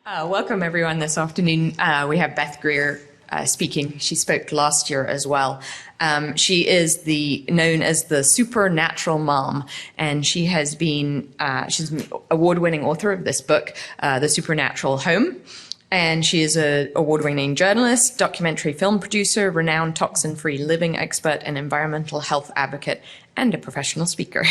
Welcome, everyone, this afternoon. We have Beth Greer speaking. She spoke last year as well. She is known as the supernatural mom, and she has been she's an award-winning author of this book, The Supernatural Home. And she is an award-winning journalist, documentary film producer, renowned toxin-free living expert, and environmental health advocate, and a professional speaker.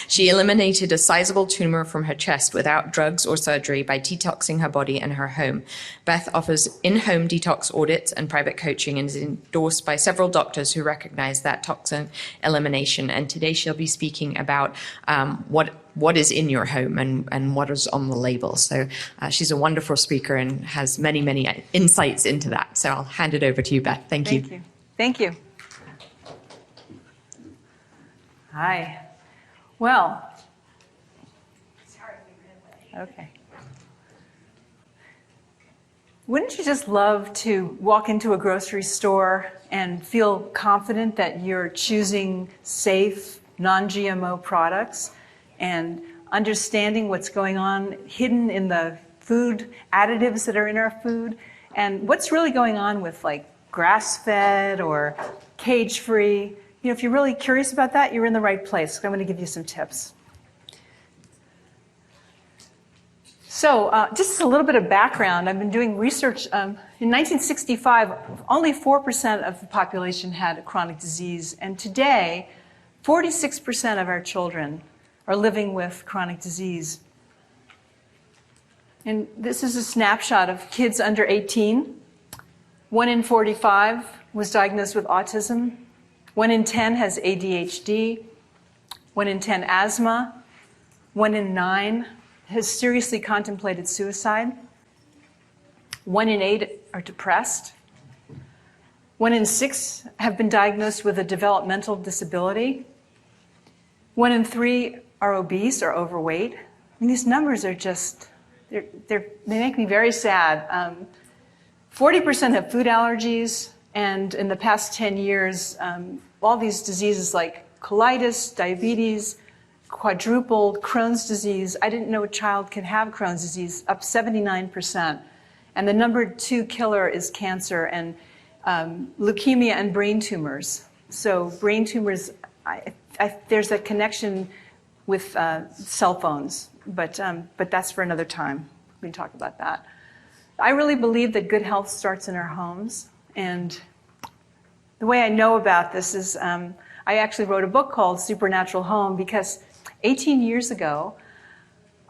She eliminated a sizable tumor from her chest without drugs or surgery by detoxing her body and her home. Beth offers in-home detox audits and private coaching and is endorsed by several doctors who recognize that toxin elimination. And today she'll be speaking about what is in your home and what is on the label. So she's a wonderful speaker and has many, many insights into that. So I'll hand it over to you, Beth. Thank you. Thank you. Hi. Well, okay. Wouldn't you just love to walk into a grocery store and feel confident that you're choosing safe, non-GMO products and understanding what's going on hidden in the food additives that are in our food and what's really going on with like grass-fed or cage-free? You know, if you're really curious about that, you're in the right place. I'm going to give you some tips. So just a little bit of background. I've been doing research. In 1965, only 4% of the population had chronic disease. And today, 46% of our children are living with chronic disease. And this is a snapshot of kids under 18. 1 in 45 was diagnosed with autism. 1 in 10 has ADHD, 1 in 10 asthma, 1 in 9 has seriously contemplated suicide, 1 in 8 are depressed, 1 in 6 have been diagnosed with a developmental disability, 1 in 3 are obese or overweight. I mean, these numbers are just, they make me very sad. 40% have food allergies, and in the past 10 years, all these diseases like colitis, diabetes, quadrupled, Crohn's disease. I didn't know a child can have Crohn's disease, up 79%. And the number 2 killer is cancer and leukemia and brain tumors. So brain tumors, there's a connection with cell phones, but that's for another time. We can talk about that. I really believe that good health starts in our homes. And the way I know about this is I actually wrote a book called Supernatural Home because 18 years ago,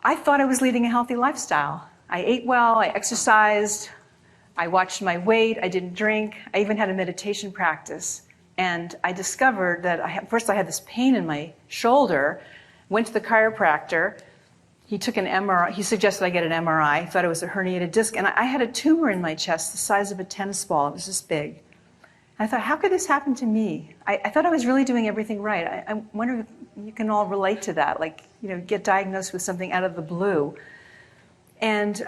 I thought I was leading a healthy lifestyle. I ate well, I exercised, I watched my weight, I didn't drink, I even had a meditation practice. And I discovered that first I had this pain in my shoulder, went to the chiropractor, he took an MRI, he suggested I get an MRI, thought it was a herniated disc, and I had a tumor in my chest the size of a tennis ball, it was this big. I thought, how could this happen to me? I thought I was really doing everything right. I wonder if you can all relate to that, like, you know, get diagnosed with something out of the blue. And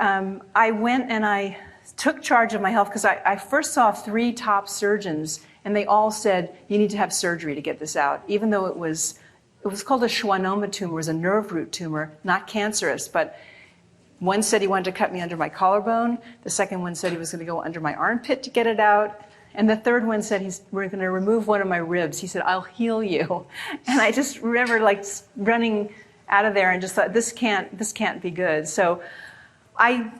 I went and I took charge of my health because I first saw 3 top surgeons, and they all said, you need to have surgery to get this out, even though it was called a schwannoma tumor, it was a nerve root tumor, not cancerous, but one said he wanted to cut me under my collarbone, the second one said he was going to go under my armpit to get it out, and the third one said we're going to remove one of my ribs. He said, I'll heal you. And I just remember like running out of there and just thought, this can't be good. So I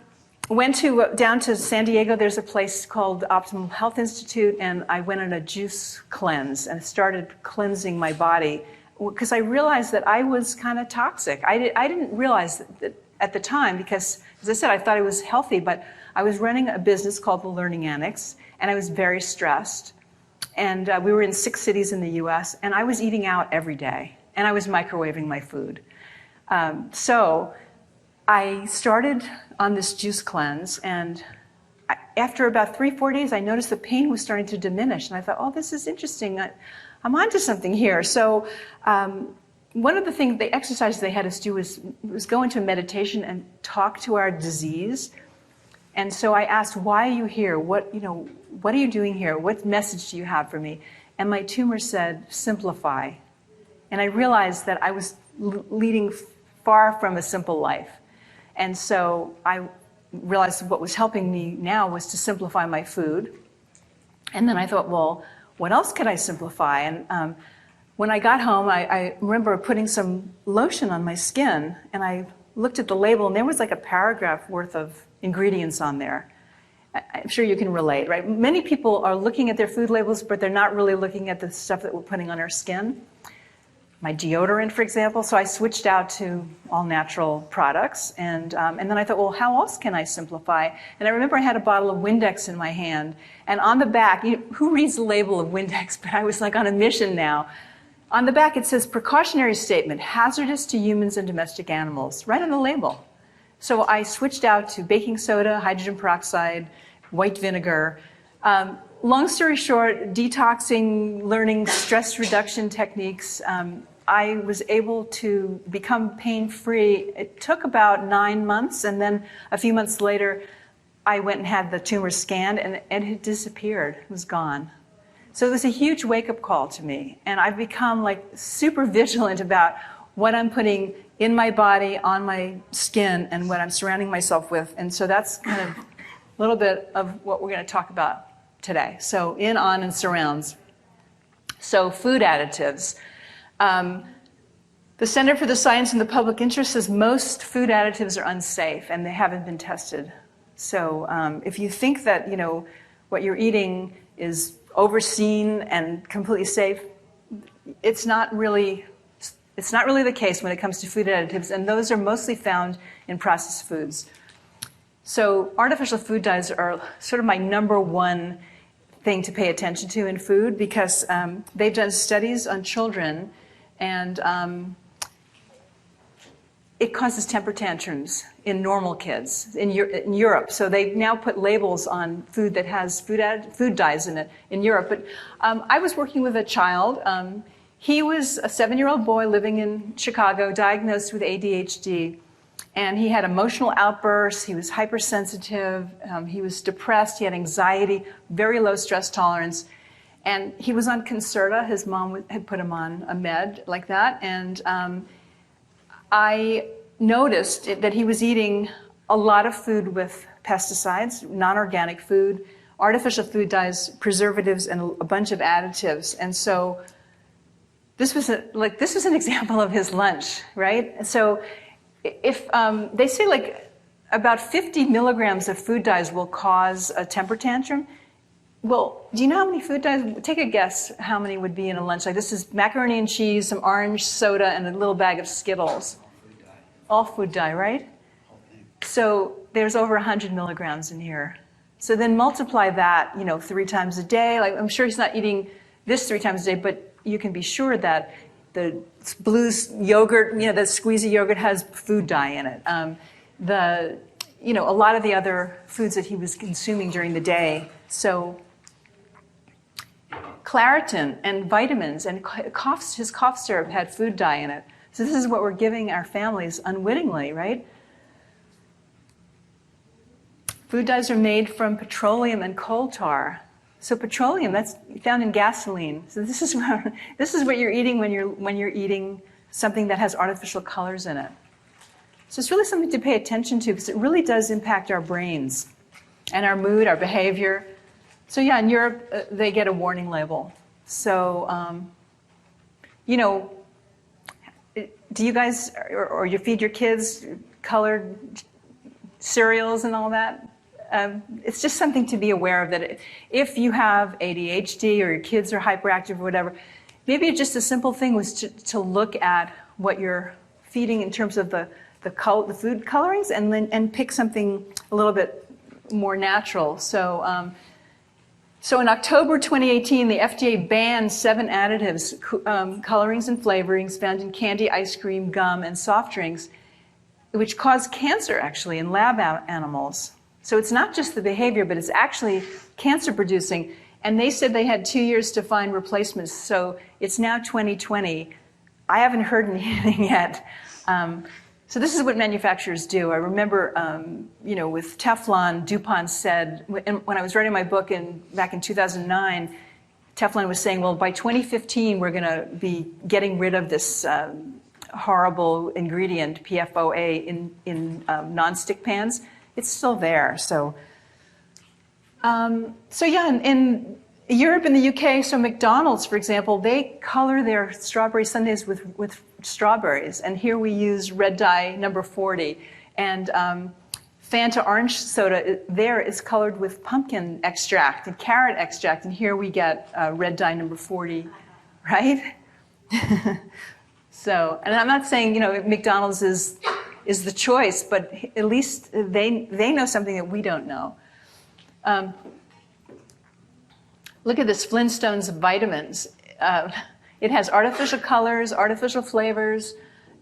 went down to San Diego. There's a place called Optimal Health Institute, and I went on a juice cleanse and started cleansing my body because I realized that I was kind of toxic. I didn't realize that at the time because, as I said, I thought I was healthy, but I was running a business called The Learning Annex, and I was very stressed. And we were in 6 cities in the US, and I was eating out every day, and I was microwaving my food. So I started on this juice cleanse, and after about 3-4 days, I noticed the pain was starting to diminish, and I thought, oh, this is interesting. I'm onto something here. So one of the exercises they had us do was go into meditation and talk to our disease. And so I asked, why are you here? What are you doing here? What message do you have for me? And my tumor said, simplify. And I realized that I was leading far from a simple life. And so I realized what was helping me now was to simplify my food. And then I thought, well, what else could I simplify? And when I got home, I remember putting some lotion on my skin, and I looked at the label, and there was like a paragraph worth of ingredients on there. I'm sure you can relate, right? Many people are looking at their food labels, but they're not really looking at the stuff that we're putting on our skin. My deodorant, for example, so I switched out to all natural products, and then I thought, well, how else can I simplify? And I remember I had a bottle of Windex in my hand, and on the back, who reads the label of Windex? But I was like on a mission now. On the back, it says, precautionary statement, hazardous to humans and domestic animals, right on the label. So I switched out to baking soda, hydrogen peroxide, white vinegar. Long story short, detoxing, learning stress reduction techniques, I was able to become pain-free. It took about 9 months, and then a few months later, I went and had the tumor scanned, and it had disappeared. It was gone. So it was a huge wake-up call to me, and I've become like super vigilant about what I'm putting in my body, on my skin, and what I'm surrounding myself with. And so that's kind of a little bit of what we're going to talk about today. So in, on, and surrounds. So food additives. The Center for the Science and the Public Interest says most food additives are unsafe and they haven't been tested. So if you think that what you're eating is overseen and completely safe, it's not really the case when it comes to food additives, and those are mostly found in processed foods. So artificial food dyes are sort of my number one thing to pay attention to in food, because they've done studies on children, and it causes temper tantrums in normal kids in Europe. So they now put labels on food that has food dyes in it in Europe. But I was working with a child. He was a 7-year-old boy living in Chicago, diagnosed with ADHD. And he had emotional outbursts, he was hypersensitive, he was depressed, he had anxiety, very low stress tolerance. And he was on Concerta. His mom had put him on a med like that. And I noticed that he was eating a lot of food with pesticides, non-organic food, artificial food dyes, preservatives, and a bunch of additives. And so this was an example of his lunch, right? So if they say like about 50 milligrams of food dyes will cause a temper tantrum, well, do you know how many food dyes? Take a guess how many would be in a lunch. Like this is macaroni and cheese, some orange soda, and a little bag of Skittles. All food dye, right? So there's over 100 milligrams in here. So then multiply that, 3 times a day. Like I'm sure he's not eating this 3 times a day, but you can be sure that the blue yogurt, the squeezy yogurt has food dye in it. A lot of the other foods that he was consuming during the day. So Claritin and vitamins and his cough syrup had food dye in it. So this is what we're giving our families unwittingly, right? Food dyes are made from petroleum and coal tar. So petroleum, that's found in gasoline. So this is what you're eating when you're eating something that has artificial colors in it. So it's really something to pay attention to, because it really does impact our brains and our mood, our behavior. So yeah, in Europe, they get a warning label. So, do you guys, or you feed your kids colored cereals and all that? It's just something to be aware of, that if you have ADHD or your kids are hyperactive or whatever, maybe just a simple thing was to look at what you're feeding in terms of the food colorings, and pick something a little bit more natural. So in October 2018, the FDA banned 7 additives, colorings and flavorings found in candy, ice cream, gum, and soft drinks, which cause cancer actually in lab animals. So it's not just the behavior, but it's actually cancer producing. And they said they had 2 years to find replacements. So it's now 2020. I haven't heard anything yet. So this is what manufacturers do. I remember, with Teflon, DuPont said, when I was writing my book back in 2009, Teflon was saying, well, by 2015, we're going to be getting rid of this horrible ingredient, PFOA, in nonstick pans. it's still there. So yeah, in Europe and the UK, so McDonald's, for example, they color their strawberry sundaes with strawberries. And here we use red dye number 40. And Fanta orange soda there is colored with pumpkin extract and carrot extract. And here we get red dye number 40, right? So, and I'm not saying, McDonald's is the choice, but at least they know something that we don't know. Look at this Flintstones Vitamins. It has artificial colors, artificial flavors,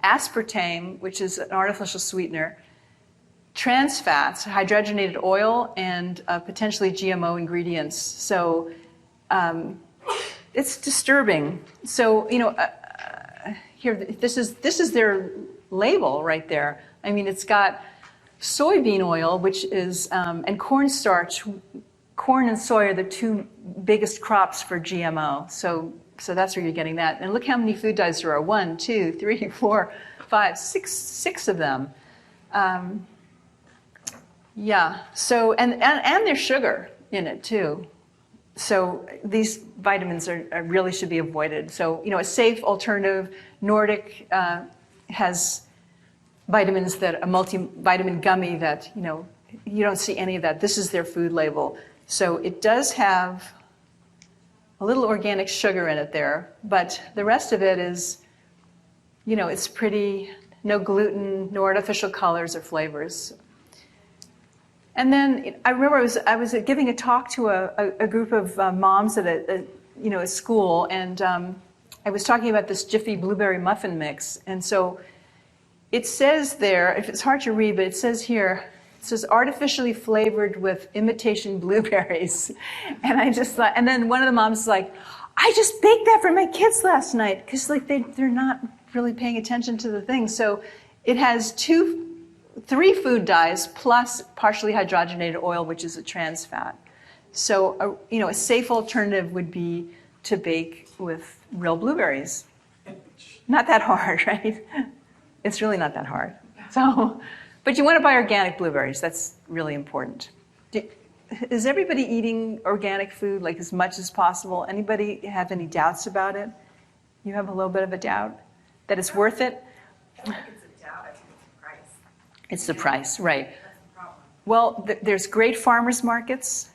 aspartame, which is an artificial sweetener, trans fats, hydrogenated oil, and potentially GMO ingredients. So it's disturbing. So, here, this is their label right there. I mean, it's got soybean oil, which is, and cornstarch. Corn and soy are the two biggest crops for GMO. So that's where you're getting that. And look how many food dyes there are. 1, 2, 3, 4, 5, 6 of them. Yeah, so, and there's sugar in it too. So these vitamins really should be avoided. So, a safe alternative, Nordic has vitamins a multivitamin gummy that, you don't see any of that. This is their food label. So it does have a little organic sugar in it there, but the rest of it is, it's pretty, no gluten, no artificial colors or flavors. And then I remember I was giving a talk to a group of moms at a school, and I was talking about this Jiffy blueberry muffin mix. And so it says there, if it's hard to read, but it says here, it says artificially flavored with imitation blueberries. And I just thought, and then one of the moms is like, I just baked that for my kids last night, because they're not really paying attention to the thing. So it has 3 food dyes plus partially hydrogenated oil, which is a trans fat. So a safe alternative would be to bake with real blueberries. Not that hard, right? It's really not that hard. So, but you want to buy organic blueberries. That's really important. Is everybody eating organic food like as much as possible? Anybody have any doubts about it? You have a little bit of a doubt that it's worth it? I don't think it's a doubt. I think it's the price. It's the price, right. That's the problem. Well, there's great farmers markets.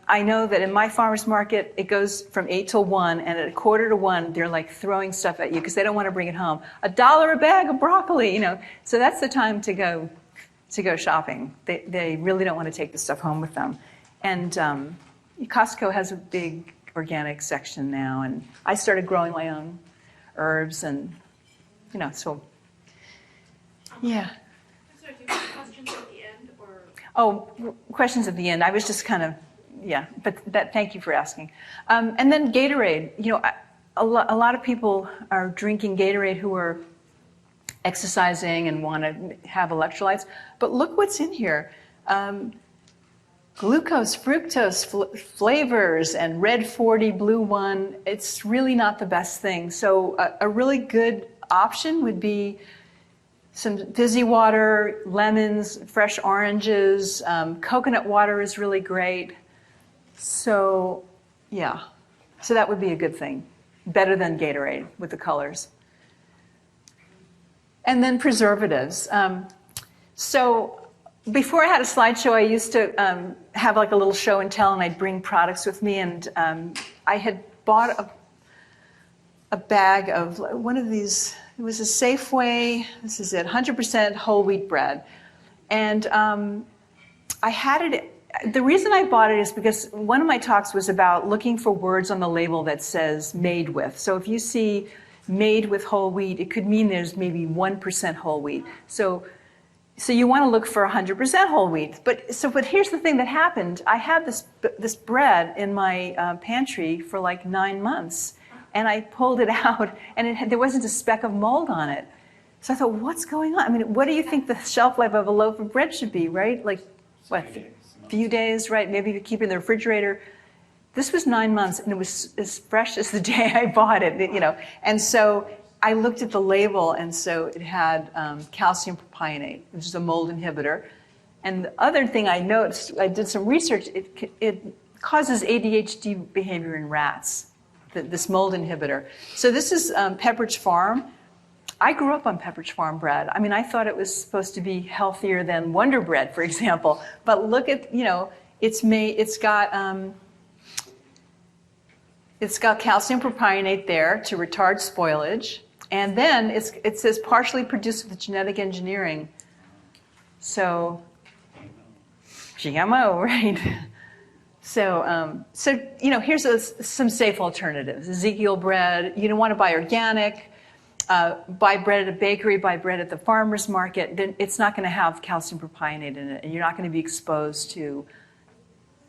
I know that in my farmers market, it goes from 8 till 1, and at 1:45 to 1, they're like throwing stuff at you because they don't want to bring it home. $1 a bag of broccoli, So that's the time to go shopping. They really don't want to take the stuff home with them. And Costco has a big organic section now, and I started growing my own herbs, and so yeah. So do you have questions at the end, or? Oh, questions at the end. I was just kind of, yeah, but thank you for asking. And then Gatorade. A lot of people are drinking Gatorade who are exercising and want to have electrolytes. But look what's in here. Glucose, fructose, flavors, and red 40, blue 1. It's really not the best thing. So a really good option would be some fizzy water, lemons, fresh oranges, coconut water is really great. So, yeah. So that would be a good thing. Better than Gatorade with the colors. And then preservatives. So before I had a slideshow, I used to have like a little show and tell, and I'd bring products with me. And I had bought a bag of one of these. It was a Safeway, this is it, 100% whole wheat bread. And I had it, the reason I bought it is because one of my talks was about looking for words on the label that says made with. So if you see made with whole wheat, it could mean there's maybe 1% whole wheat. So you want to look for 100% whole wheat. But here's the thing that happened. I had this bread in my pantry for like 9 months. And I pulled it out, and there wasn't a speck of mold on it. So I thought, what's going on? I mean, what do you think the shelf life of a loaf of bread should be, right? Like, what, few days, right? Maybe you keep it in the refrigerator. This was 9 months, and it was as fresh as the day I bought it, And so I looked at the label, and so it had calcium propionate, which is a mold inhibitor. And the other thing I noticed, I did some research, it causes ADHD behavior in rats, this mold inhibitor. So this is Pepperidge Farm. I grew up on Pepperidge Farm bread. I mean, I thought it was supposed to be healthier than Wonder Bread, for example. But look at, it's got calcium propionate there to retard spoilage. And then it says partially produced with genetic engineering. So, GMO, right? So here's some safe alternatives. Ezekiel bread, you don't want to buy organic. Buy bread at a bakery, buy bread at the farmer's market. Then it's not going to have calcium propionate in it, and you're not going to be exposed to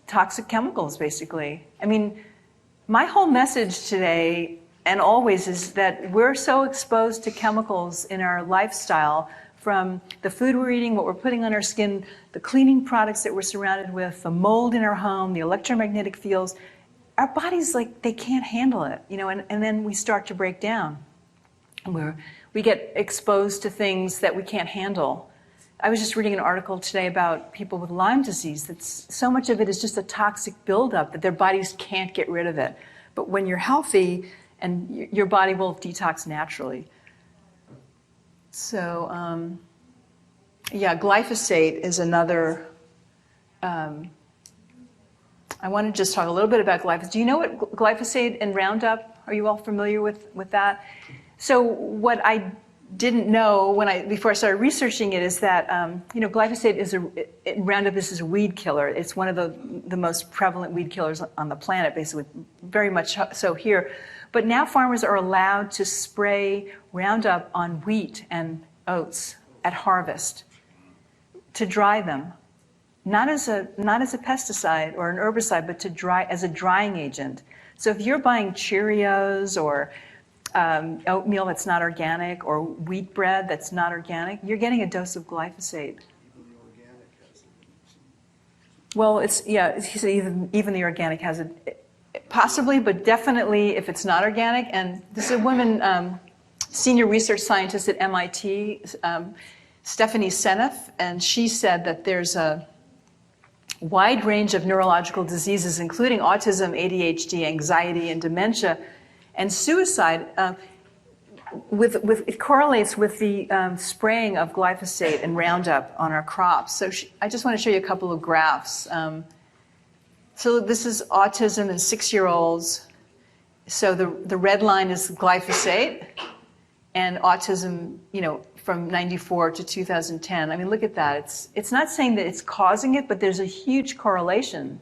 toxic chemicals, basically. I mean, my whole message today and always is that we're so exposed to chemicals in our lifestyle, from the food we're eating, what we're putting on our skin, the cleaning products that we're surrounded with, the mold in our home, the electromagnetic fields. Our bodies, they can't handle it, and then we start to break down. We get exposed to things that we can't handle. I was just reading an article today about people with Lyme disease. So much of it is just a toxic buildup that their bodies can't get rid of it. But when you're healthy, and your body will detox naturally. So, glyphosate is another. I want to just talk a little bit about glyphosate. Do you know what glyphosate and Roundup? Are you all familiar with that? So what I didn't know before I started researching it is that glyphosate Roundup is a weed killer. It's one of the most prevalent weed killers on the planet, basically, very much so here. But now farmers are allowed to spray Roundup on wheat and oats at harvest to dry them, not as a pesticide or an herbicide, but as a drying agent. So if you're buying Cheerios or oatmeal that's not organic, or wheat bread that's not organic, you're getting a dose of glyphosate. Well, even the organic has it, possibly, but definitely if it's not organic. And this is a woman, senior research scientist at MIT, Stephanie Seneff, and she said that there's a wide range of neurological diseases, including autism, ADHD, anxiety, and dementia, and suicide. It correlates with the spraying of glyphosate and Roundup on our crops. So I just want to show you a couple of graphs. So this is autism in 6-year-olds. So the red line is glyphosate, and autism, from 94 to 2010. I mean, look at that. It's not saying that it's causing it, but there's a huge correlation.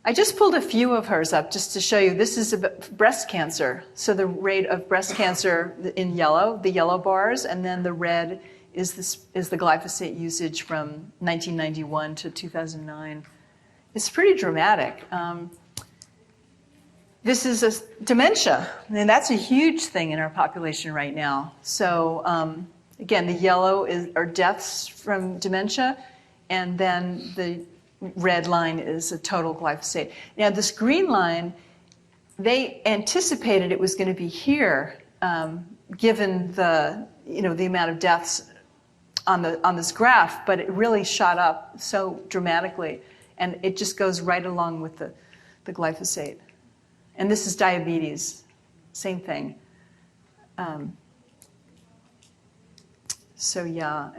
I just pulled a few of hers up just to show you. This is breast cancer. So the rate of breast cancer in yellow, the yellow bars, and then the red is the glyphosate usage from 1991 to 2009. It's pretty dramatic. This is dementia, and that's a huge thing in our population right now. So again, the yellow are deaths from dementia, and then the red line is a total glyphosate. Now this green line, they anticipated it was going to be here, given the amount of deaths on this graph, but it really shot up so dramatically, and it just goes right along with the glyphosate. And this is diabetes, same thing. So yeah,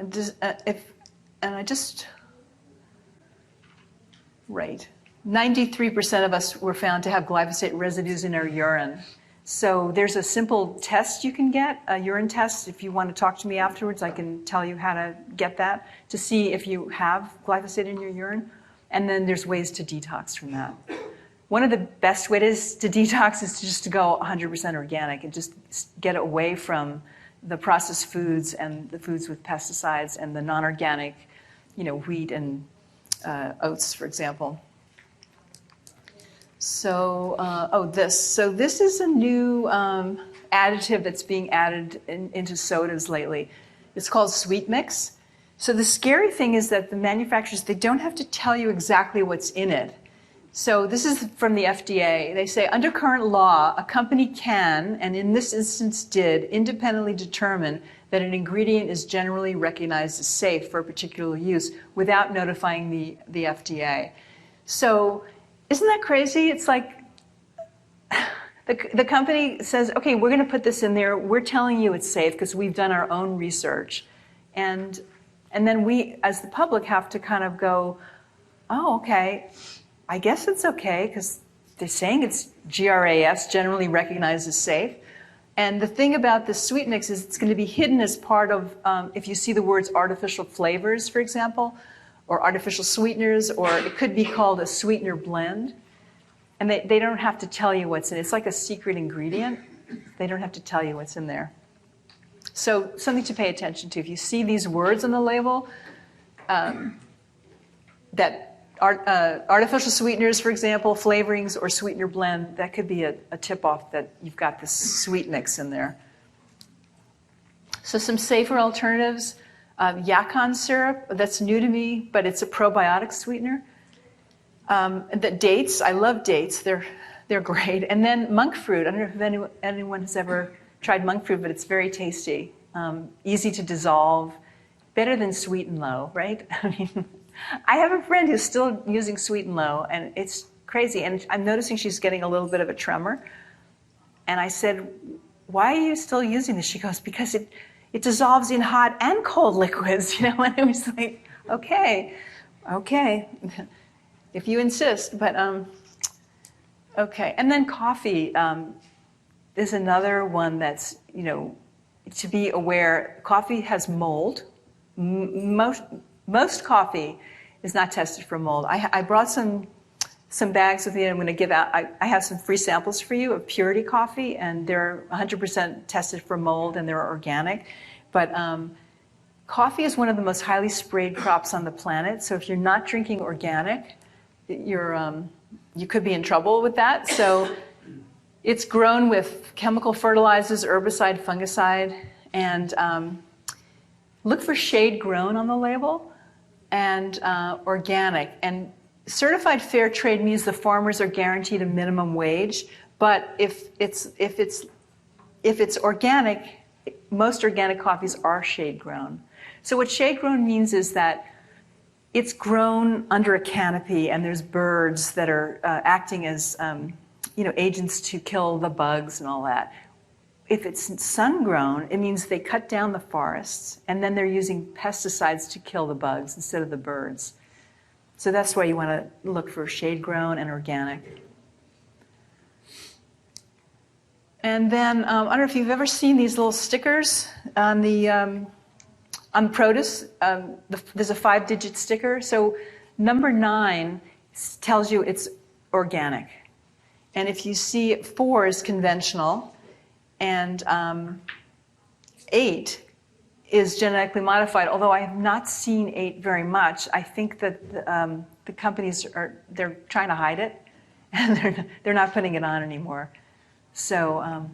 right. 93% of us were found to have glyphosate residues in our urine. So there's a simple test you can get, a urine test. If you want to talk to me afterwards, I can tell you how to get that to see if you have glyphosate in your urine. And then there's ways to detox from that. One of the best ways to detox is to go 100% organic and just get away from the processed foods and the foods with pesticides and the non-organic, wheat and oats, for example. So, this is a new additive that's being added into sodas lately. It's called Sweet Mix. So the scary thing is that the manufacturers, they don't have to tell you exactly what's in it. So this is from the FDA. They say, under current law, a company can, and in this instance did, independently determine that an ingredient is generally recognized as safe for a particular use without notifying the FDA. So isn't that crazy? It's like the company says, okay, we're going to put this in there. We're telling you it's safe because we've done our own research. And then we, as the public, have to kind of go, oh, okay, I guess it's okay because they're saying it's GRAS, generally recognized as safe. And the thing about the sweet mix is it's going to be hidden as part of, if you see the words artificial flavors, for example, or artificial sweeteners, or it could be called a sweetener blend. And they don't have to tell you what's in it. It's like a secret ingredient. They don't have to tell you what's in there. So something to pay attention to. If you see these words on the label, that artificial sweeteners, for example, flavorings or sweetener blend, that could be a tip-off that you've got this sweet mix in there. So some safer alternatives. Yacon syrup, that's new to me, but it's a probiotic sweetener. The dates, I love dates. They're great. And then monk fruit. I don't know if anyone has ever tried monk fruit, but it's very tasty. Easy to dissolve. Better than Sweet and Low, right? I mean, I have a friend who's still using Sweet and Low, and it's crazy. And I'm noticing she's getting a little bit of a tremor. And I said, why are you still using this? She goes, because it dissolves in hot and cold liquids, you know. And I was like, okay, if you insist. But okay. And then coffee is another one that's, you know, to be aware. Coffee has mold. Most coffee is not tested for mold. I brought some bags with me. I'm going to give out. I have some free samples for you of Purity coffee, and they're 100% tested for mold, and they're organic. But coffee is one of the most highly sprayed crops on the planet. So if you're not drinking organic, you could be in trouble with that. So it's grown with chemical fertilizers, herbicide, fungicide, and look for shade grown on the label, and organic. And certified fair trade means the farmers are guaranteed a minimum wage. But if it's organic, most organic coffees are shade grown. So what shade grown means is that it's grown under a canopy, and there's birds that are acting as agents to kill the bugs and all that. If it's sun-grown, it means they cut down the forests, and then they're using pesticides to kill the bugs instead of the birds. So that's why you want to look for shade-grown and organic. And then, I don't know if you've ever seen these little stickers on the produce. There's a 5-digit sticker. So number 9 tells you it's organic. And if you see 4 is conventional, and 8 is genetically modified, although I have not seen 8 very much. I think that the companies they're trying to hide it, and they're not putting it on anymore. So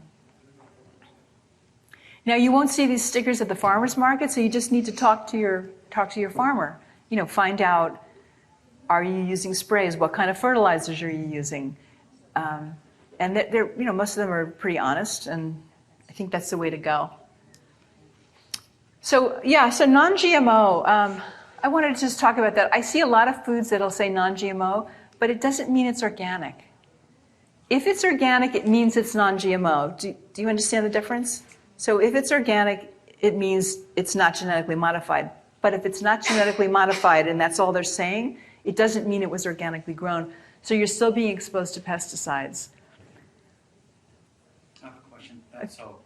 now you won't see these stickers at the farmer's market, so you just need to talk to your farmer. You know, find out, are you using sprays? What kind of fertilizers are you using? And they're, most of them are pretty honest, and I think that's the way to go. So so non-GMO. I wanted to just talk about that. I see a lot of foods that'll say non-GMO, but it doesn't mean it's organic. If it's organic, it means it's non-GMO. Do you understand the difference? So if it's organic, it means it's not genetically modified. But if it's not genetically modified, and that's all they're saying, it doesn't mean it was organically grown. So you're still being exposed to pesticides. I have a question. So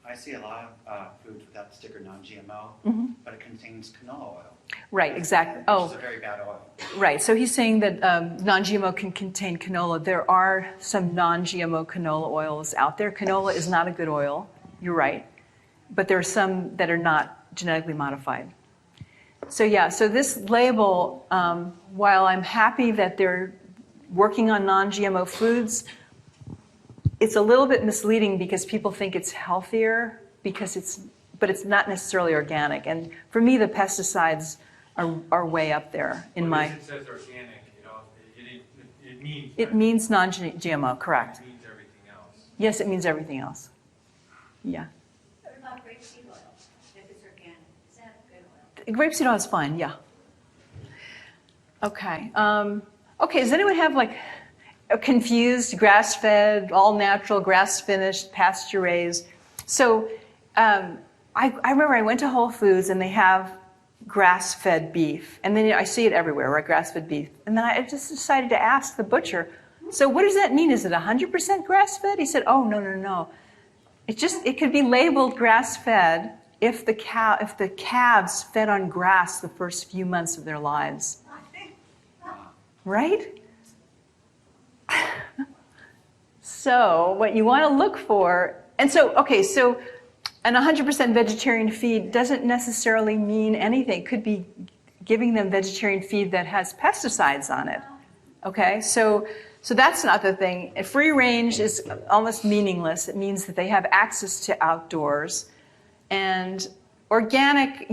I see a lot of foods without the sticker non-GMO, but it contains canola oil. Right, exactly. Which is a very bad oil. Right. So he's saying that non-GMO can contain canola. There are some non-GMO canola oils out there. Canola is not a good oil. You're right. But there are some that are not genetically modified. So so this label, while I'm happy that they're working on non-GMO foods, it's a little bit misleading because people think it's healthier but it's not necessarily organic. And for me, the pesticides are way up there in my. It says organic, it means. It means non-GMO, correct? It means everything else. Yes, it means everything else. Yeah. What about grapeseed oil? If Grapeseed oil is fine, yeah. Okay. Okay, does anyone have like a confused grass-fed, all-natural, grass-finished, pasture-raised? So I remember I went to Whole Foods and they have grass-fed beef. And then I see it everywhere, right, grass-fed beef. And then I just decided to ask the butcher, so what does that mean? Is it 100% grass-fed? He said, oh, no. It could be labeled grass-fed if the calves fed on grass the first few months of their lives. Right? So what you want to look for, and so, okay, so an 100% vegetarian feed doesn't necessarily mean anything. It could be giving them vegetarian feed that has pesticides on it. Okay, so that's not the thing. Free range is almost meaningless. It means that they have access to outdoors. And organic,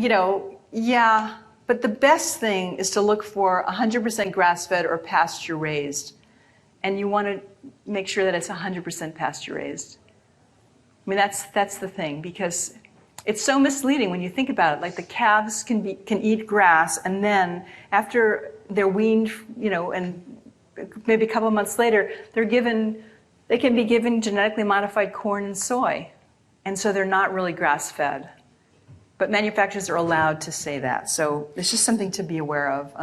yeah, but the best thing is to look for 100% grass-fed or pasture-raised. And you want to make sure that it's 100% pasture-raised. I mean, that's the thing, because it's so misleading when you think about it. Like the calves can eat grass, and then after they're weaned, and maybe a couple months later, they can be given genetically modified corn and soy. And so they're not really grass-fed. But manufacturers are allowed to say that. So it's just something to be aware of.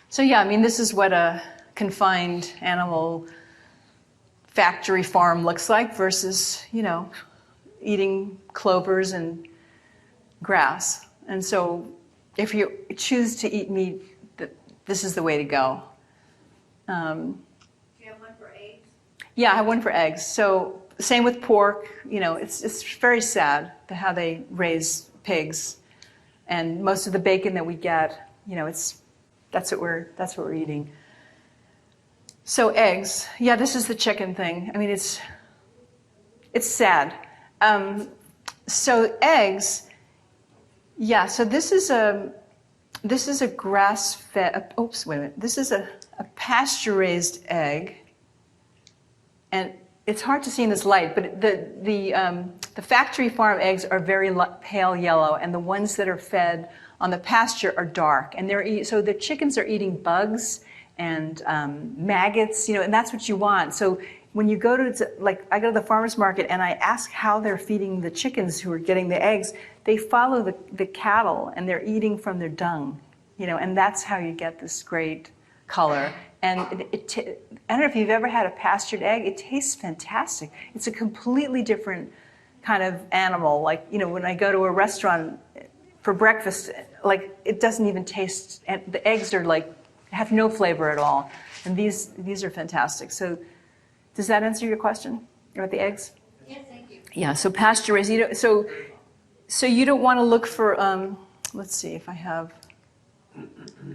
So yeah, I mean, this is what a confined animal factory farm looks like versus, eating clovers and grass. And so if you choose to eat meat, this is the way to go. Do you have one for eggs? Yeah, I have one for eggs. So same with pork. It's very sad how they raise pigs, and most of the bacon that we get, that's what we're eating. So eggs, yeah, this is the chicken thing. I mean, it's sad. So eggs, yeah. So this is a grass-fed. Oops, wait a minute. This is a pasture-raised egg, and it's hard to see in this light, but the factory farm eggs are very pale yellow, and the ones that are fed on the pasture are dark. And so the chickens are eating bugs and maggots, and that's what you want. So when you go to, I go to the farmer's market and I ask how they're feeding the chickens who are getting the eggs, they follow the cattle and they're eating from their dung, and that's how you get this great color. And I don't know if you've ever had a pastured egg. It tastes fantastic. It's a completely different kind of animal. Like, when I go to a restaurant for breakfast, it doesn't even taste, and the eggs are have no flavor at all. And these are fantastic. So does that answer your question about the eggs? Yes, thank you. Yeah, so pasture raised. So you don't want to look for, let's see if I have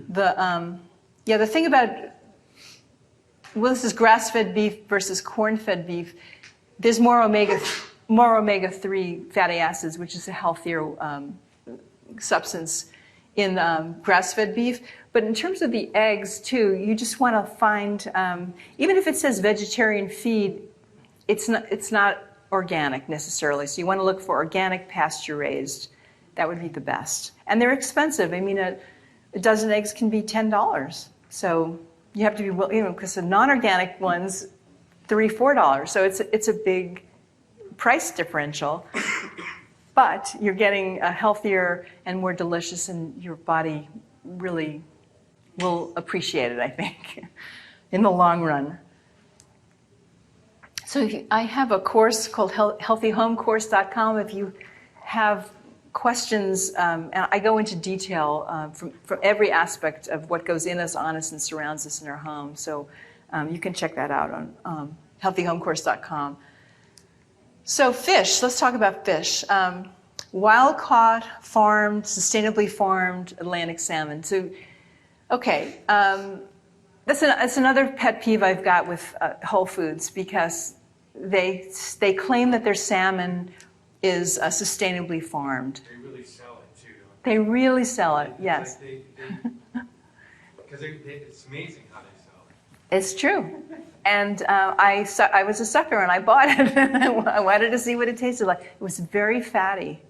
the thing about, this is grass-fed beef versus corn-fed beef. There's more omega-3 fatty acids, which is a healthier substance in grass-fed beef. But in terms of the eggs, too, you just want to find, even if it says vegetarian feed, it's not organic necessarily. So you want to look for organic pasture-raised. That would be the best. And they're expensive. I mean, a dozen eggs can be $10. So you have to be, because the non-organic ones, $3, $4. So it's a big price differential. But you're getting a healthier and more delicious, and your body really will appreciate it, I think, in the long run. So I have a course called healthyhomecourse.com. If you have questions, and I go into detail from every aspect of what goes in us, on us, and surrounds us in our home. So you can check that out on healthyhomecourse.com. So fish, let's talk about fish. Wild-caught, farmed, sustainably farmed Atlantic salmon. So, okay, that's another pet peeve I've got with Whole Foods, because they claim that their salmon is sustainably farmed. They really sell it too. They really sell it, yes. Because it's amazing how they sell it. It's true. And I was a sucker and I bought it. I wanted to see what it tasted like. It was very fatty.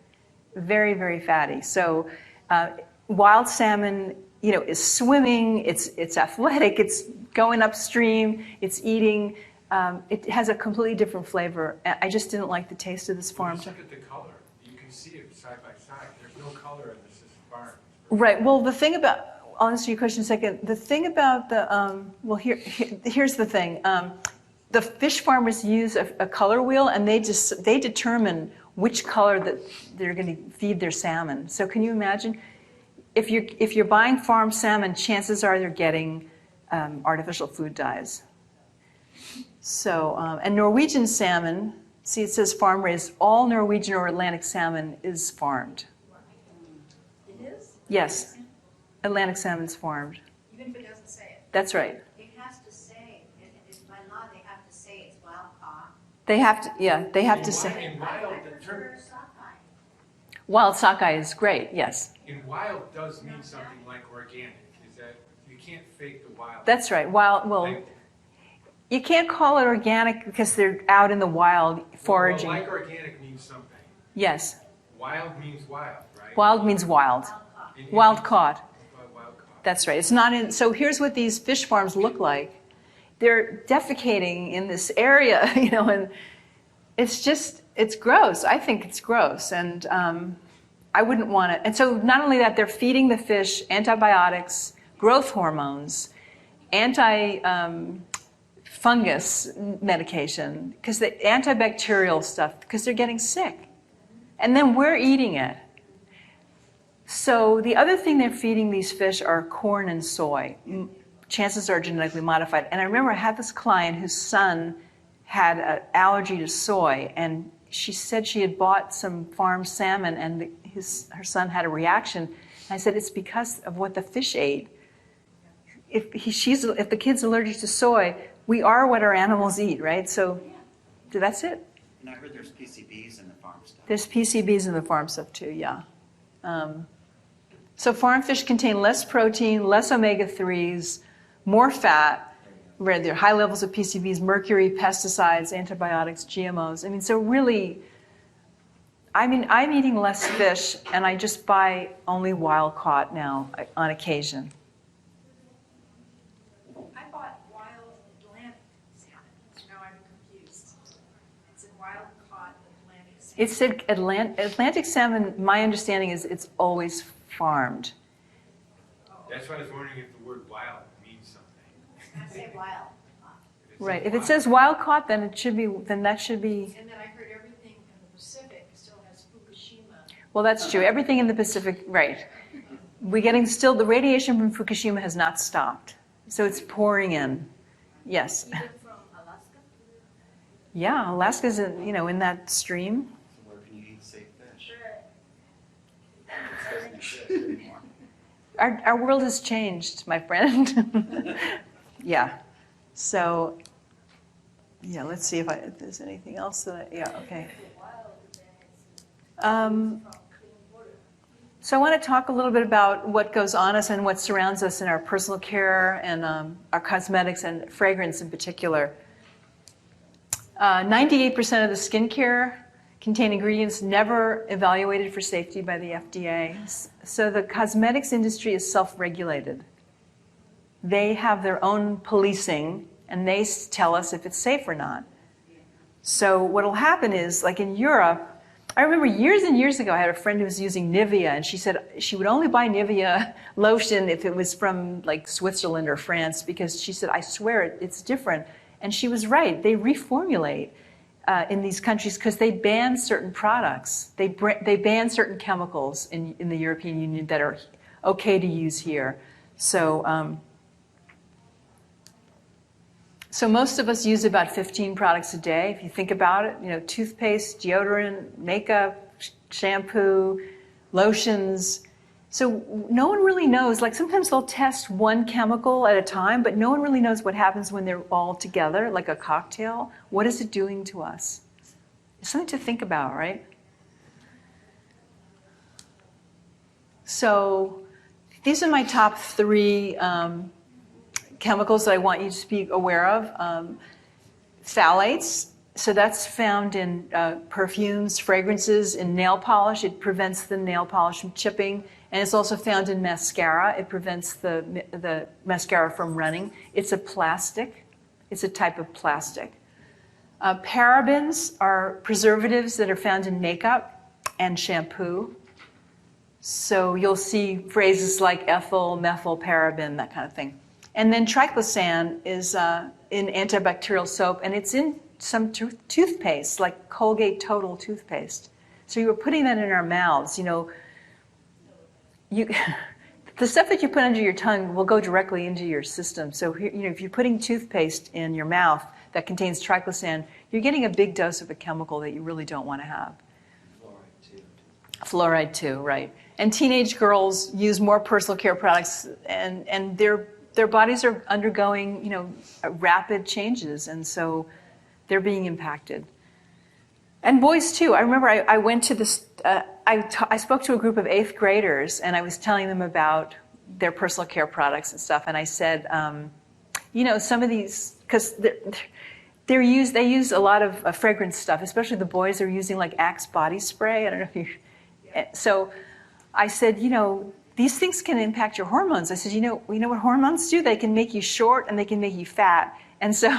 very, very fatty. So wild salmon, is swimming, it's athletic, it's going upstream, it's eating. It has a completely different flavor. I just didn't like the taste of this farm. Just look at the color. You can see it side by side. There's no color in this farm. Right. Well, the thing about, I'll answer your question in a second. The thing about the, here's the thing. The fish farmers use a color wheel, and they determine which color that they're going to feed their salmon. So can you imagine, if you're buying farm salmon, chances are they're getting artificial food dyes. So, and Norwegian salmon, see it says farm raised, all Norwegian or Atlantic salmon is farmed. It is? Yes, Atlantic salmon's farmed. Even if it doesn't say it? That's right. It has to say, it's by law, they have to say it's wild caught. They have to, yeah, they have to say. In wild, the term, Wild sockeye is great, yes. in wild does mean something like organic. Is that you can't fake the wild? That's right. Wild, well, Like, you can't call it organic because they're out in the wild foraging. Well, like organic means something. Yes, Wild means wild, right? wild means wild. In- Wild caught. Wild caught. That's right. It's not in. So here's what these fish farms look like. They're defecating in this area, and it's just, it's gross. I think it's gross, and I wouldn't want it. And so not only that, they're feeding the fish antibiotics, growth hormones, fungus medication, because the antibacterial stuff, because they're getting sick. And then we're eating it. So the other thing they're feeding these fish are corn and soy. Chances are genetically modified. And I remember I had this client whose son had an allergy to soy, and she said she had bought some farm salmon, and her son had a reaction. And I said, it's because of what the fish ate. If the kid's allergic to soy, we are what our animals eat, right? So that's it. And I heard there's PCBs in the farm stuff. There's PCBs in the farm stuff too, yeah. So farm fish contain less protein, less omega-3s, more fat, where there are high levels of PCBs, mercury, pesticides, antibiotics, GMOs. I mean, so really, I'm eating less fish, and I just buy only wild caught now on occasion. I bought wild Atlantic salmon, so now I'm confused. It's a wild caught Atlantic salmon. It said Atlantic salmon, my understanding is it's always farmed. That's why I was wondering if the word wild means something. I say wild. Right, if it says wild caught, then that should be. And then I heard everything in the Pacific still has Fukushima. Well, that's true. Everything in the Pacific, right. We're getting still, the radiation from Fukushima has not stopped. So it's pouring in. Yes. Even from Alaska? Yeah, Alaska's in that stream. So where can you eat safe fish? Sure. It doesn't exist anymore. Our world has changed, my friend. Yeah. So, yeah, let's see if there's anything else okay. So I want to talk a little bit about what goes on us and what surrounds us in our personal care and our cosmetics and fragrance in particular. 98% of the skincare contain ingredients never evaluated for safety by the FDA. So the cosmetics industry is self-regulated. They have their own policing, and they tell us if it's safe or not. So what will happen is, like in Europe, I remember years and years ago, I had a friend who was using Nivea, and she said she would only buy Nivea lotion if it was from like Switzerland or France, because she said, I swear it's different. And she was right. They reformulate in these countries because they ban certain products. They ban certain chemicals in the European Union that are okay to use here. So most of us use about 15 products a day. If you think about it, toothpaste, deodorant, makeup, shampoo, lotions. So no one really knows. Like sometimes they'll test one chemical at a time, but no one really knows what happens when they're all together, like a cocktail. What is it doing to us? It's something to think about, right? So these are my top 3 chemicals that I want you to be aware of. Phthalates. So that's found in perfumes, fragrances, in nail polish. It prevents the nail polish from chipping. And it's also found in mascara. It prevents the mascara from running. It's a plastic. It's a type of plastic. Parabens are preservatives that are found in makeup and shampoo. So you'll see phrases like ethyl, methyl, paraben, that kind of thing. And then triclosan is in antibacterial soap, and it's in some toothpaste, like Colgate Total toothpaste. So you were putting that in our mouths. You know, the stuff that you put under your tongue will go directly into your system. So if you're putting toothpaste in your mouth that contains triclosan, you're getting a big dose of a chemical that you really don't want to have. Fluoride too, right. And teenage girls use more personal care products, and their bodies are undergoing, rapid changes, and so they're being impacted. And boys too. I remember I went to this, I spoke to a group of 8th graders, and I was telling them about their personal care products and stuff, and I said, some of these, because they use a lot of fragrance stuff, especially the boys are using like Axe body spray. I don't know if you, so I said, these things can impact your hormones. I said, you know what hormones do? They can make you short and they can make you fat. And so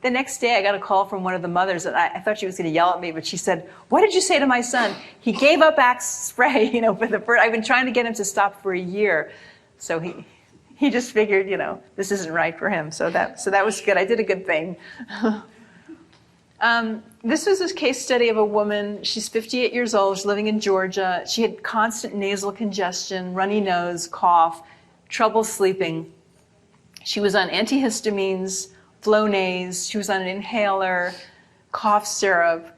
the next day I got a call from one of the mothers, and I thought she was going to yell at me, but she said, what did you say to my son? He gave up Axe spray, for the first, I've been trying to get him to stop for a year. So he just figured, this isn't right for him. So that was good. I did a good thing. This was a case study of a woman. She's 58 years old. She's living in Georgia. She had constant nasal congestion, runny nose, cough, trouble sleeping. She was on antihistamines, Flonase. She was on an inhaler, cough syrup.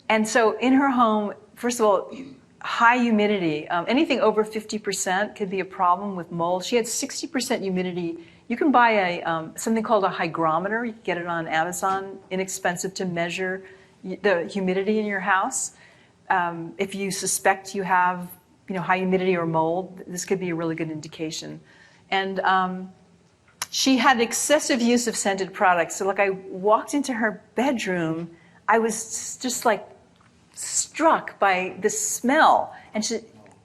And so in her home, first of all, high humidity. Anything over 50% could be a problem with mold. She had 60% humidity. You can buy something called a hygrometer. You can get it on Amazon, inexpensive to measure the humidity in your house. If you suspect you have high humidity or mold, this could be a really good indication. And she had excessive use of scented products. So I walked into her bedroom, I was just like struck by the smell. And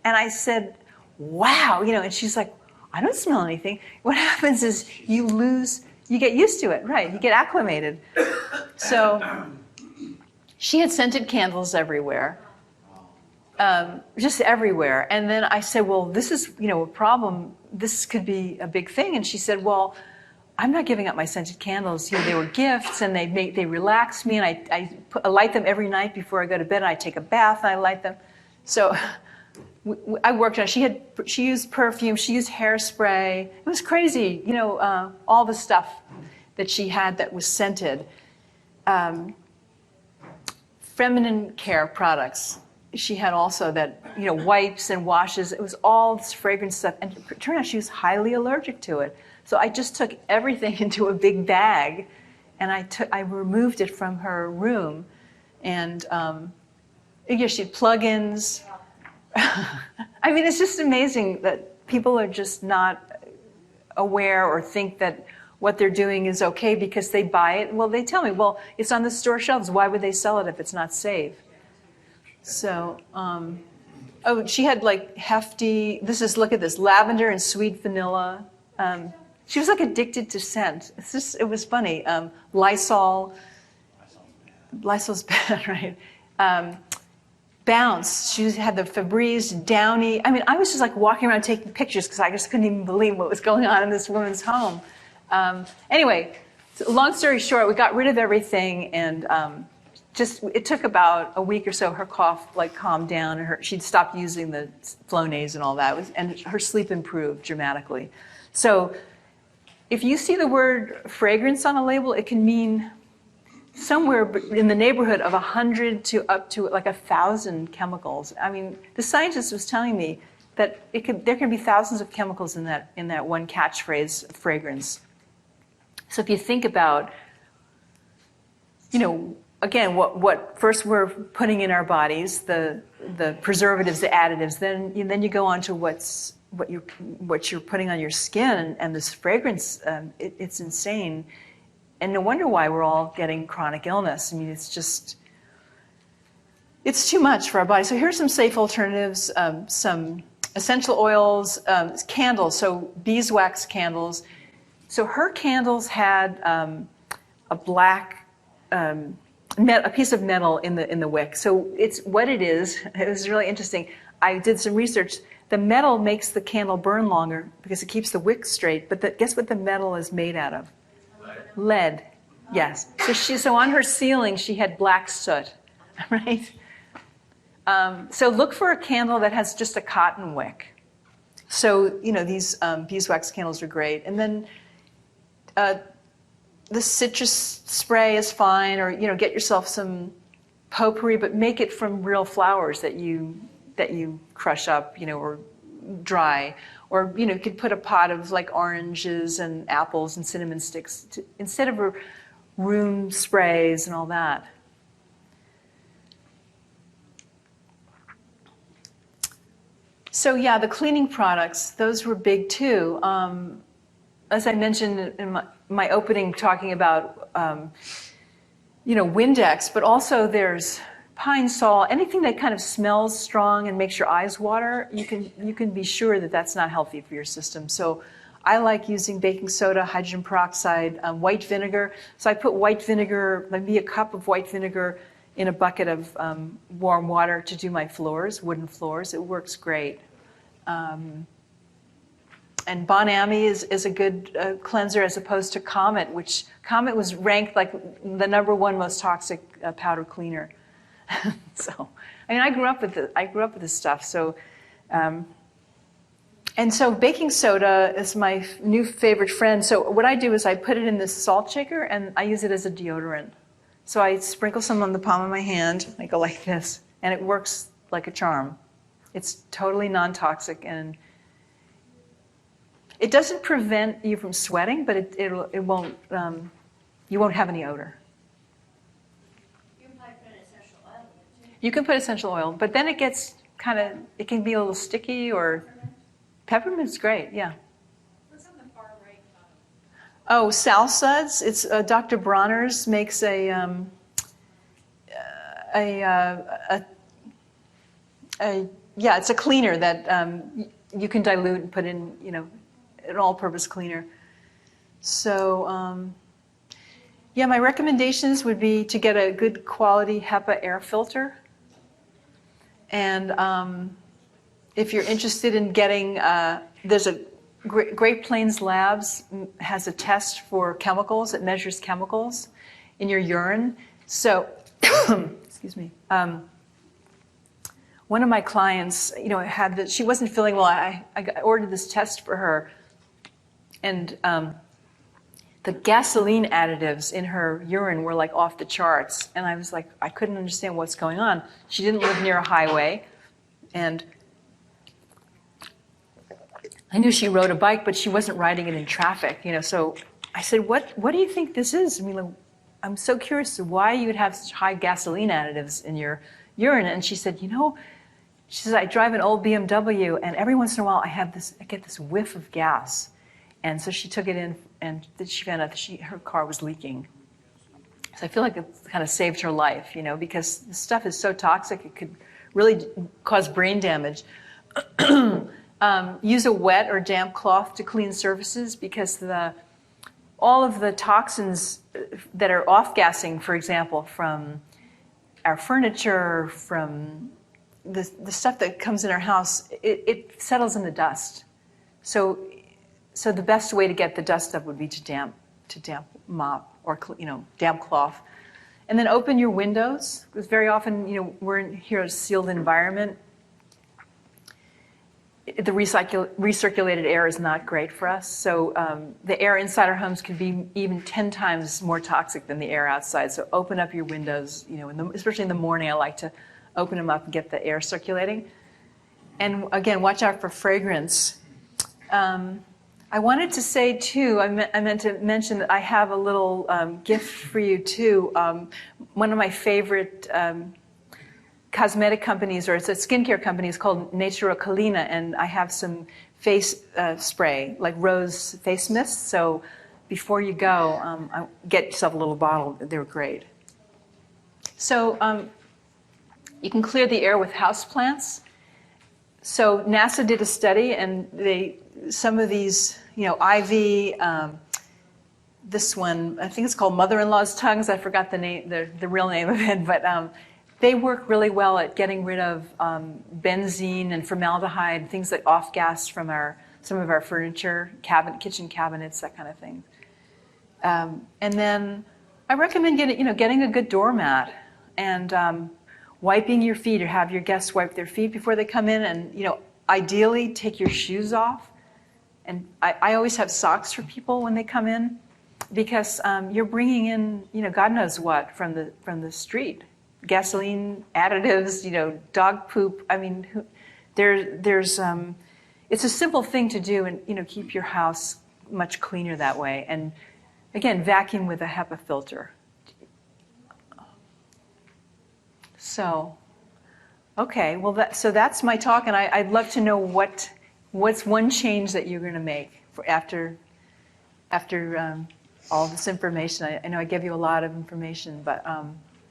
I said, wow, and she's like, I don't smell anything. What happens is you get used to it, right? You get acclimated. So she had scented candles everywhere, just everywhere. And then I said, well, this is, a problem. This could be a big thing. And she said, well, I'm not giving up my scented candles. They were gifts, and they relax me, and I light them every night before I go to bed, and I take a bath, and I light them. So I worked on it. She used perfume, she used hairspray. It was crazy, all the stuff that she had that was scented. Feminine care products. She had also that, wipes and washes. It was all this fragrance stuff. And it turned out she was highly allergic to it. So I just took everything into a big bag, and I removed it from her room. And she had plugins. I mean, it's just amazing that people are just not aware or think that what they're doing is okay because they buy it. Well, they tell me, well, it's on the store shelves. Why would they sell it if it's not safe? So, she had like hefty, look at this, lavender and sweet vanilla. She was like addicted to scent. It was funny. Lysol's bad, right? Bounce. She had the Febreze, Downy. I mean, I was just like walking around taking pictures because I just couldn't even believe what was going on in this woman's home. Anyway, long story short, we got rid of everything, and it took about a week or so. Her cough calmed down, and she'd stopped using the Flonase and all that, and her sleep improved dramatically. So, if you see the word fragrance on a label, it can mean somewhere in the neighborhood of 100 to up to 1,000 chemicals. I mean, the scientist was telling me that there can be thousands of chemicals in that one catchphrase, fragrance. So if you think about, again, what first we're putting in our bodies, the preservatives, the additives, then you go on to what you're putting on your skin, and this fragrance, it's insane. And no wonder why we're all getting chronic illness. I mean, it's too much for our body. So here's some safe alternatives, some essential oils, candles, so beeswax candles. So her candles had a black, a piece of metal in the wick. So it's what it is. It was really interesting. I did some research. The metal makes the candle burn longer because it keeps the wick straight. But guess what the metal is made out of? Lead. Yes. So on her ceiling, she had black soot, right? So look for a candle that has just a cotton wick. So, these beeswax candles are great. And then the citrus spray is fine, or, get yourself some potpourri, but make it from real flowers that you crush up, or dry. Or, you could put a pot of like oranges and apples and cinnamon sticks instead of room sprays and all that. So yeah, the cleaning products, those were big too. As I mentioned in my opening, talking about Windex, but also there's pine sol, anything that kind of smells strong and makes your eyes water. You can be sure that that's not healthy for your system. So I like using baking soda, hydrogen peroxide, white vinegar. So I put white vinegar, maybe a cup of white vinegar in a bucket of warm water to do my floors, wooden floors. It works great. And Bon Ami is a good cleanser as opposed to Comet, which Comet was ranked like the #1 most toxic powder cleaner. So, I grew up with this stuff. So, and so baking soda is my new favorite friend. So what I do is I put it in this salt shaker and I use it as a deodorant. So I sprinkle some on the palm of my hand. I go like this, and it works like a charm. It's totally non-toxic, and it doesn't prevent you from sweating, but it won't. You won't have any odor. You can probably put an essential oil in it too. You can put essential oil, but then it gets it can be a little sticky, or peppermint's great. Yeah. What's on the far right bottom? Oh, Salsuds. It's Dr. Bronner's makes it's a cleaner that you can dilute and put in, an all-purpose cleaner. So, my recommendations would be to get a good quality HEPA air filter. And if you're interested in getting, there's a Great Plains Labs has a test for chemicals. It measures chemicals in your urine. So, excuse me. One of my clients, had she wasn't feeling well. I ordered this test for her, and the gasoline additives in her urine were like off the charts. And I was like, I couldn't understand what's going on. She didn't live near a highway, and I knew she rode a bike, but she wasn't riding it in traffic. So I said, what do you think this is? I'm so curious as to why you would have such high gasoline additives in your urine. And she said, she says, I drive an old BMW, and every once in a while I get this whiff of gas. And so she took it in, and she found out that her car was leaking. So I feel like it kind of saved her life, because this stuff is so toxic, it could really cause brain damage. Use a wet or damp cloth to clean surfaces, because all of the toxins that are off-gassing, for example, from our furniture, from the stuff that comes in our house, it settles in the dust. So the best way to get the dust up would be to damp mop or damp cloth, and then open your windows, because very often we're in here a sealed environment. The recirculated air is not great for us. So the air inside our homes can be even 10 times more toxic than the air outside. So open up your windows, especially in the morning. I like to open them up and get the air circulating. And again, watch out for fragrance. I wanted to say too, I meant to mention that I have a little gift for you too. One of my favorite cosmetic companies, or it's a skincare company, is called Natura Colina, and I have some face spray, like rose face mist. So before you go, get yourself a little bottle. They're great. So you can clear the air with houseplants. So NASA did a study, and some of these, IV, this one, I think it's called Mother-in-Law's Tongues. I forgot the name, the real name of it, but they work really well at getting rid of benzene and formaldehyde, things like off-gas from some of our furniture, kitchen cabinets, that kind of thing. And then I recommend getting a good doormat and wiping your feet, or have your guests wipe their feet before they come in, and ideally take your shoes off. And I always have socks for people when they come in, because you're bringing in God knows what from the street, gasoline, additives, dog poop. I mean, there's it's a simple thing to do, and keep your house much cleaner that way. And again, vacuum with a HEPA filter. So, okay, well, so that's my talk, and I'd love to know what's one change that you're going to make after all this information. I know I gave you a lot of information, but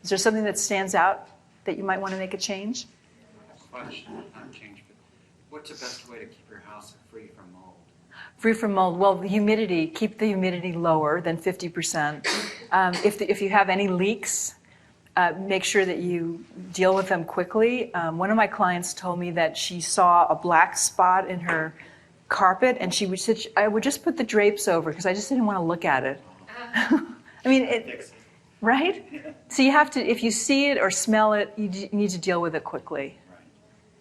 is there something that stands out that you might want to make a change? Not change, but what's the best way to keep your house free from mold? Free from mold. Well, the humidity. Keep the humidity lower than 50%. If you have any leaks, make sure that you deal with them quickly. One of my clients told me that she saw a black spot in her carpet, and she would say, I would just put the drapes over because I just didn't want to look at it. I mean, right? So you have to, if you see it or smell it, you need to deal with it quickly. Right.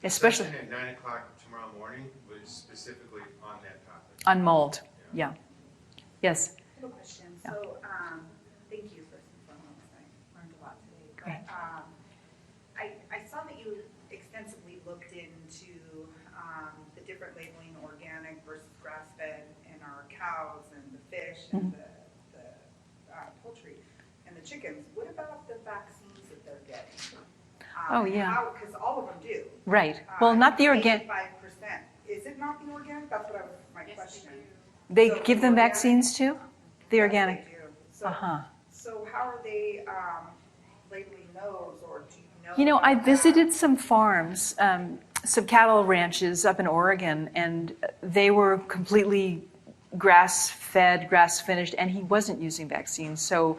Especially at 9 o'clock tomorrow morning was specifically on that topic. on mold. Yeah. Yes. I have a question. Yeah. So, thank you first and foremost. I learned a lot today. Great. But I saw that you extensively looked into the different labeling, organic versus grass-fed, in our cows and the fish and the poultry and the chickens. What about the vaccines that they're getting? Oh, yeah. Because all of them do. Right. Well, not the organic. 85%. Is it not the organic? That's what my question. They So give them organic- vaccines too? The Yes, organic. they do. So, Uh-huh. so how are they labeling those, or do you know? You know, I about visited that? some farms, some cattle ranches up in Oregon, and they were completely grass-fed, grass-finished, and he wasn't using vaccines. So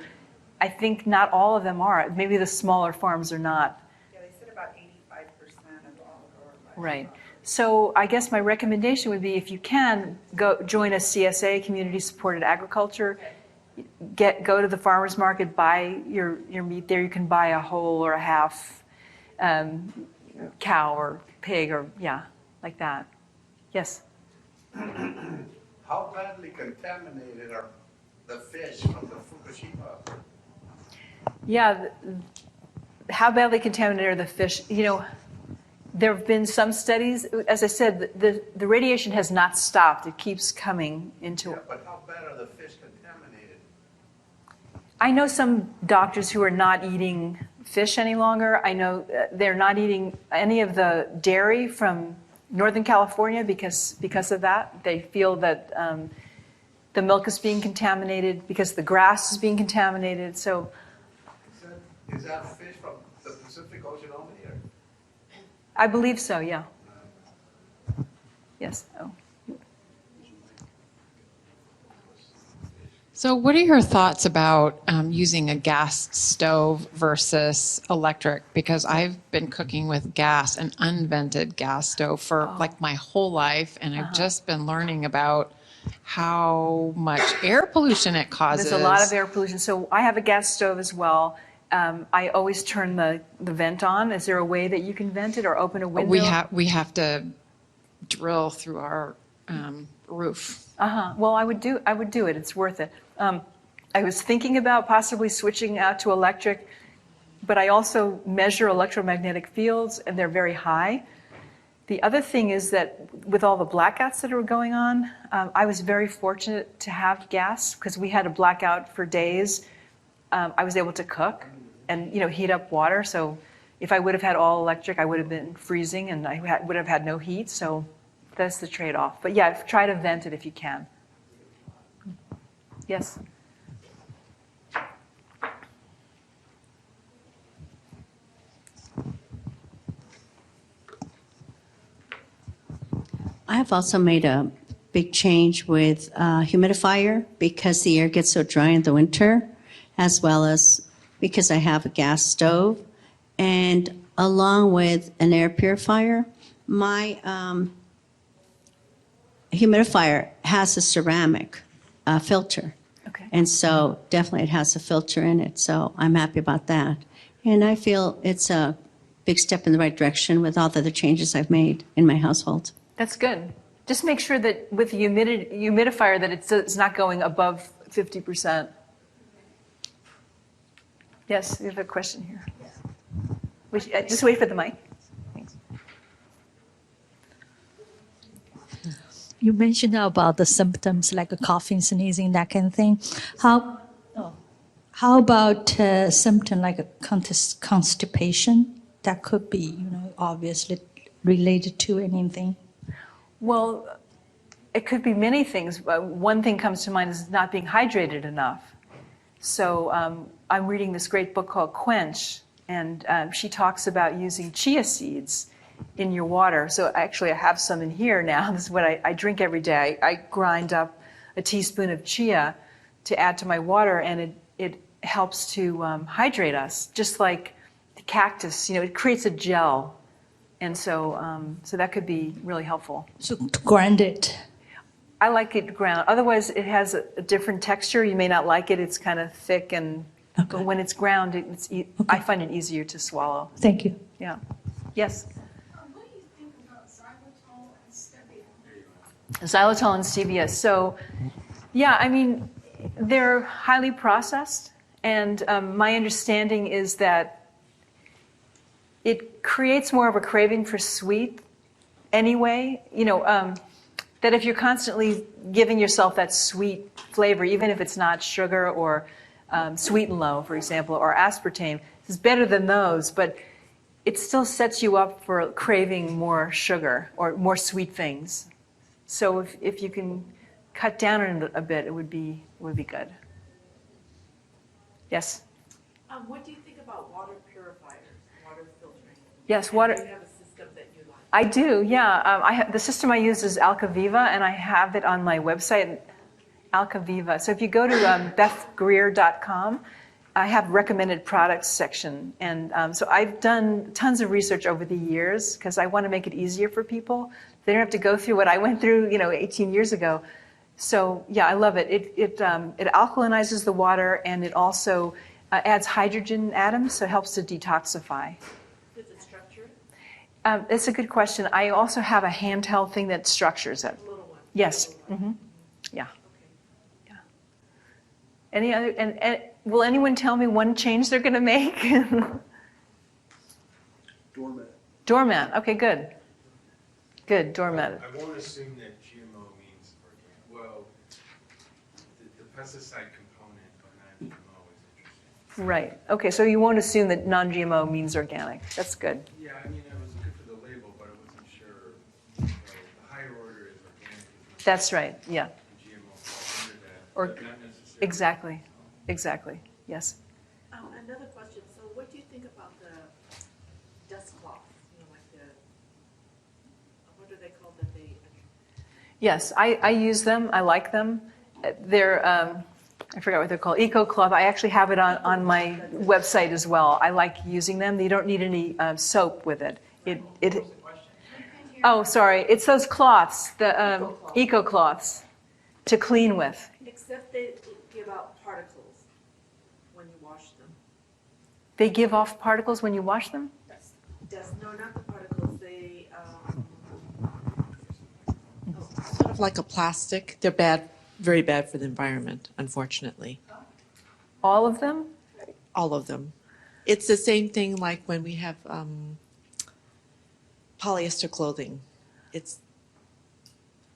I think not all of them are. Maybe the smaller farms are not. Yeah, they said about 85% of all of our Right. So I guess my recommendation would be, if you can, go join a CSA, community-supported agriculture. Go to the farmer's market, buy your meat there. You can buy a whole or a half cow or pig, or like that. Yes. How badly contaminated are the fish from the Fukushima? Yeah. How badly contaminated are the fish? There have been some studies. As I said, the radiation has not stopped. It keeps coming into. Yeah, but how bad are the fish contaminated? I know some doctors who are not eating fish any longer. I know they're not eating any of the dairy from Northern California because of that. They feel that the milk is being contaminated because the grass is being contaminated. So Is that fish from the Pacific Ocean only? Or? I believe so, yeah. Yes. Oh. So what are your thoughts about using a gas stove versus electric? Because I've been cooking with gas, an unvented gas stove, for like my whole life, and I've just been learning about how much air pollution it causes. There's a lot of air pollution. So I have a gas stove as well. I always turn the vent on. Is there a way that you can vent it or open a window? We have to drill through our roof. Well, I would do it. It's worth it. I was thinking about possibly switching out to electric, but I also measure electromagnetic fields, and they're very high. The other thing is that with all the blackouts that are going on, I was very fortunate to have gas, because we had a blackout for days. I was able to cook and heat up water. So if I would have had all electric, I would have been freezing, and I would have had no heat. So that's the trade-off. But yeah, try to vent it if you can. Yes. I have also made a big change with humidifier because the air gets so dry in the winter, as well as because I have a gas stove. And along with an air purifier, my humidifier has a ceramic filter. Okay. And so definitely it has a filter in it. So I'm happy about that. And I feel it's a big step in the right direction with all the other changes I've made in my household. That's good. Just make sure that with the humidifier that it's not going above 50%. Yes, you have a question here. Just wait for the mic. Thanks. You mentioned about the symptoms like a coughing, sneezing, that kind of thing. How about a symptom like a constipation? That could be, obviously related to anything. Well, it could be many things. One thing comes to mind is not being hydrated enough. So I'm reading this great book called Quench, and she talks about using chia seeds in your water. So actually I have some in here now. This is what I drink every day. I grind up a teaspoon of chia to add to my water, and it helps to hydrate us, just like the cactus. It creates a gel. And so that could be really helpful. So to grind it. I like it ground. Otherwise, it has a different texture. You may not like it. It's kind of thick, but when it's ground, I find it easier to swallow. Thank you. Yeah. Yes. What do you think about xylitol and stevia? Xylitol and stevia. So, yeah, I mean, they're highly processed, and my understanding is that it creates more of a craving for sweet anyway. That if you're constantly giving yourself that sweet flavor, even if it's not sugar or sweet and low, for example, or aspartame, it's better than those, but it still sets you up for craving more sugar or more sweet things. So if you can cut down on it a bit, it would be good. Yes? What do you think about water purifiers, water filtering? Yes, Do water. you have a system that you like? I do, yeah. The system I use is Alcaviva, and I have it on my website, Alcaviva. So if you go to bethgreer.com, I have recommended products section. And so I've done tons of research over the years because I want to make it easier for people. They don't have to go through what I went through, 18 years ago. So yeah, I love it. It alkalinizes the water, and it also adds hydrogen atoms, so it helps to detoxify. Is it structured? It's a good question. I also have a handheld thing that structures it. A little one? Yes. Yeah. Yeah. Any other? And will anyone tell me one change they're going to make? Doormat. Doormat. Okay, good. Good, doormat. I won't assume that GMO means organic. Well, the pesticide component of non-GMO is interesting. Right. Okay, so you won't assume that non-GMO means organic. That's good. Yeah, I mean, I was looking for the label, but I wasn't sure. The higher order is organic. That's right. Yeah. GMO falls under that, Or- but not necessarily. Exactly. Exactly. Yes. Another question. So what do you think about the dust cloth? Like what are they called that they... Yes, I use them. I like them. They're, I forgot what they're called, Eco Cloth. I actually have it on my website as well. I like using them. You don't need any soap with it. Oh, sorry. It's those cloths, the Eco Cloths, to clean with. Except they give out particles when you wash them. They give off particles when you wash them? No, not the particles. They... Sort of like a plastic. They're bad, very bad for the environment, unfortunately. All of them? All of them. It's the same thing like when we have polyester clothing. It's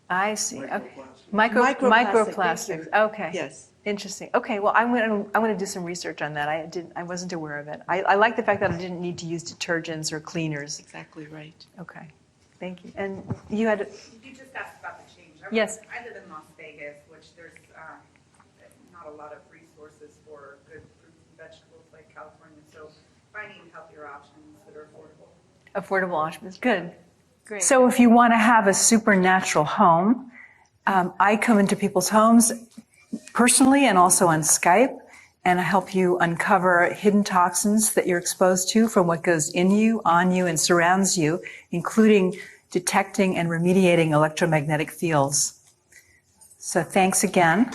I see. Okay. Microplastic, Microplastics. Okay. yes. Interesting. Okay. Well, I'm going to do some research on that. I wasn't aware of it. I like the fact that I didn't need to use detergents or cleaners. Exactly right. Okay. Thank you. And you had. You just asked about the change. Yes. I live in Las Vegas, which there's lot of resources for good fruits and vegetables like California. So finding healthier options that are affordable. Affordable options, good. Great. So if you want to have a supernatural home, I come into people's homes personally and also on Skype, and I help you uncover hidden toxins that you're exposed to from what goes in you, on you, and surrounds you, including detecting and remediating electromagnetic fields. So thanks again.